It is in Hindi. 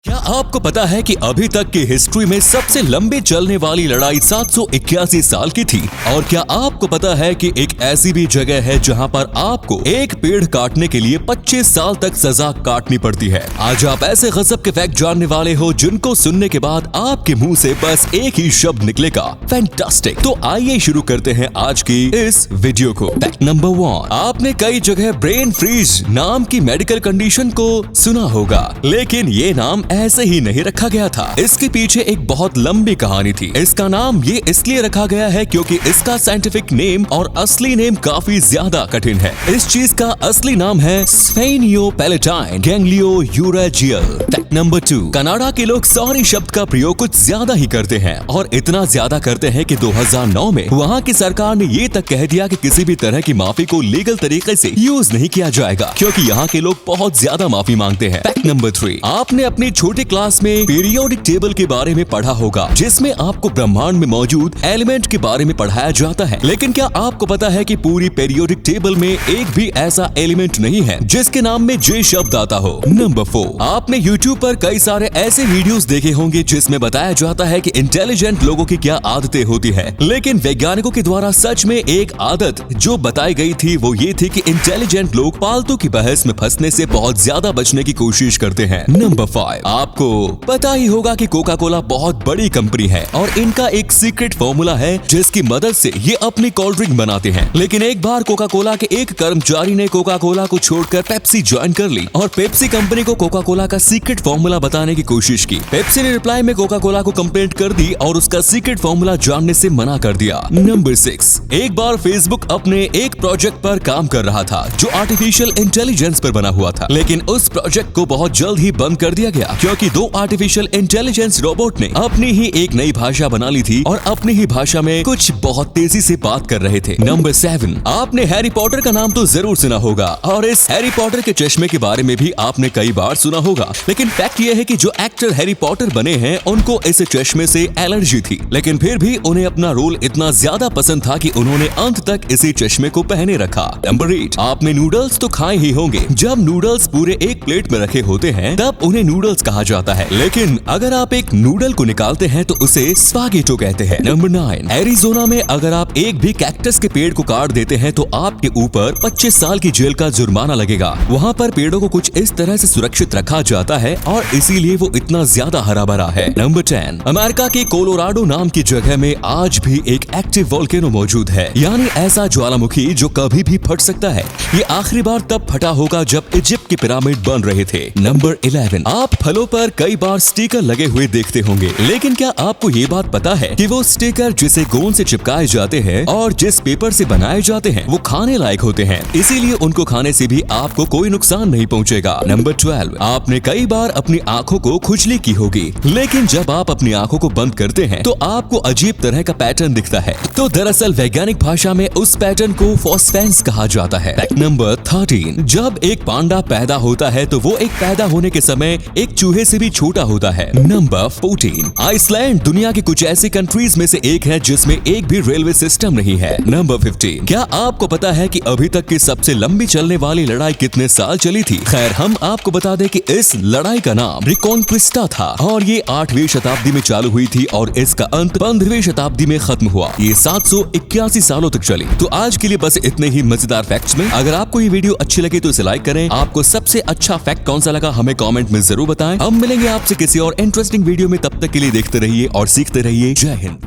क्या आपको पता है कि अभी तक की हिस्ट्री में सबसे लंबी चलने वाली लड़ाई 781 साल की थी? और क्या आपको पता है कि एक ऐसी भी जगह है जहां पर आपको एक पेड़ काटने के लिए 25 साल तक सजा काटनी पड़ती है? आज आप ऐसे गजब के फैक्ट जानने वाले हो जिनको सुनने के बाद आपके मुंह से बस एक ही शब्द निकलेगा, फैंटास्टिक। तो आइए शुरू करते हैं आज की इस वीडियो को। फैक्ट नंबर 1, आपने कई जगह ब्रेन फ्रीज नाम की मेडिकल कंडीशन को सुना होगा, लेकिन ये नाम ऐसे ही नहीं रखा गया था। इसके पीछे एक बहुत लंबी कहानी थी। इसका नाम ये इसलिए रखा गया है क्योंकि इसका साइंटिफिक नेम और असली नेम काफी ज्यादा कठिन है। इस चीज का असली नाम है स्फेनियोपैलेटाइन गैंग्लियोयूरेजियल। फैक्ट नंबर 2, कनाडा के लोग सॉरी शब्द का प्रयोग कुछ ज्यादा ही करते हैं और इतना ज्यादा करते हैं कि 2009 में वहाँ की सरकार ने ये तक कह दिया कि किसी भी तरह की माफी को लीगल तरीके से यूज नहीं किया जाएगा क्योंकि यहाँ के लोग बहुत ज्यादा माफी मांगते हैं। फैक्ट नंबर 3, आपने अपनी छोटी क्लास में पीरियोडिक टेबल के बारे में पढ़ा होगा जिसमें आपको ब्रह्मांड में मौजूद एलिमेंट के बारे में पढ़ाया जाता है, लेकिन क्या आपको पता है कि पूरी पीरियोडिक टेबल में एक भी ऐसा एलिमेंट नहीं है जिसके नाम में जे शब्द आता हो। नंबर 4, आपने यूट्यूब पर कई सारे ऐसे वीडियोस देखे होंगे जिसमें बताया जाता है कि इंटेलिजेंट लोगों की क्या आदतें होती है, लेकिन वैज्ञानिकों के द्वारा सच में एक आदत जो बताई गई थी वो ये थी कि इंटेलिजेंट लोग पालतू की बहस में फंसने से बहुत ज्यादा बचने की कोशिश करते हैं। नंबर 5, आपको पता ही होगा कि कोका कोला बहुत बड़ी कंपनी है और इनका एक सीक्रेट फॉर्मूला है जिसकी मदद से ये अपनी कोल्ड ड्रिंक बनाते हैं, लेकिन एक बार कोका कोला के एक कर्मचारी ने कोका कोला को छोड़कर पेप्सी ज्वाइन कर ली और पेप्सी कंपनी को कोका कोला का सीक्रेट फॉर्मूला बताने की कोशिश की। पेप्सी ने रिप्लाई में कोका कोला को कंप्लेंट कर दी और उसका सीक्रेट फॉर्मूला जानने से मना कर दिया। नंबर 6, एक बार फेसबुक अपने एक प्रोजेक्ट पर काम कर रहा था जो आर्टिफिशियल इंटेलिजेंस पर बना हुआ था, लेकिन उस प्रोजेक्ट को बहुत जल्द ही बंद कर दिया गया क्योंकि दो आर्टिफिशियल इंटेलिजेंस रोबोट ने अपनी ही एक नई भाषा बना ली थी और अपनी ही भाषा में कुछ बहुत तेजी से बात कर रहे थे। नंबर 7, आपने हैरी पॉटर का नाम तो जरूर सुना होगा और इस हैरी पॉटर के चश्मे के बारे में भी आपने कई बार सुना होगा, लेकिन फैक्ट यह है कि जो एक्टर हैरी पॉटर बने हैं उनको इस चश्मे से एलर्जी थी, लेकिन फिर भी उन्हें अपना रोल इतना ज्यादा पसंद था कि उन्होंने अंत तक इसी चश्मे को पहने रखा। नंबर 8, आपने नूडल्स तो खाए ही होंगे। जब नूडल्स पूरे एक प्लेट में रखे होते हैं तब उन्हें नूडल्स कहा जाता है, लेकिन अगर आप एक नूडल को निकालते हैं तो उसे स्पागेटो कहते हैं। नंबर 9, एरिज़ोना में अगर आप एक भी कैक्टस के पेड़ को काट देते हैं तो आपके ऊपर 25 साल की जेल का जुर्माना लगेगा। वहाँ पर पेड़ों को कुछ इस तरह से सुरक्षित रखा जाता है और इसीलिए वो इतना ज्यादा हरा भरा है। नंबर 10, अमेरिका के कोलोराडो नाम की जगह में आज भी एक एक्टिव वोल्केनो मौजूद है, यानी ऐसा ज्वालामुखी जो कभी भी फट सकता है। ये आखिरी बार तब फटा होगा जब इजिप्ट के पिरामिड बन रहे थे। नंबर 11, आप फलों पर कई बार स्टिकर लगे हुए देखते होंगे, लेकिन क्या आपको ये बात पता है कि वो स्टिकर जिसे गोंद से चिपकाए जाते हैं और जिस पेपर से बनाए जाते हैं वो खाने लायक होते हैं, इसीलिए उनको खाने से भी आपको कोई नुकसान नहीं पहुंचेगा। नंबर 12, आपने कई बार अपनी आंखों को खुजली की होगी, लेकिन जब आप अपनी आंखों को बंद करते हैं तो आपको अजीब तरह का पैटर्न दिखता है, तो दरअसल वैज्ञानिक भाषा में उस पैटर्न को फॉस्फेंस कहा जाता है। नंबर 13, जब एक पांडा पैदा होता है तो वो एक पैदा होने के समय एक चूहे से भी छोटा होता है। नंबर 14, आइसलैंड दुनिया की कुछ ऐसी कंट्रीज में से एक है जिसमें एक भी रेलवे सिस्टम नहीं है। नंबर 15, क्या आपको पता है कि अभी तक की सबसे लंबी चलने वाली लड़ाई कितने साल चली थी? खैर, हम आपको बता दें कि इस लड़ाई का नाम रिकॉन्क्विस्टा था और ये 8वीं शताब्दी में चालू हुई थी और इसका अंत 15वीं शताब्दी में खत्म हुआ। ये 781 सालों तक चली। तो आज के लिए बस इतने ही मजेदार फैक्ट्स में। अगर आपको ये वीडियो अच्छी लगी तो इसे लाइक करें। आपको सबसे अच्छा फैक्ट कौन सा लगा हमें कमेंट में जरूर बताएं। हम मिलेंगे आपसे किसी और इंटरेस्टिंग वीडियो में, तब तक के लिए देखते रहिए और सीखते रहिए। जय हिंद।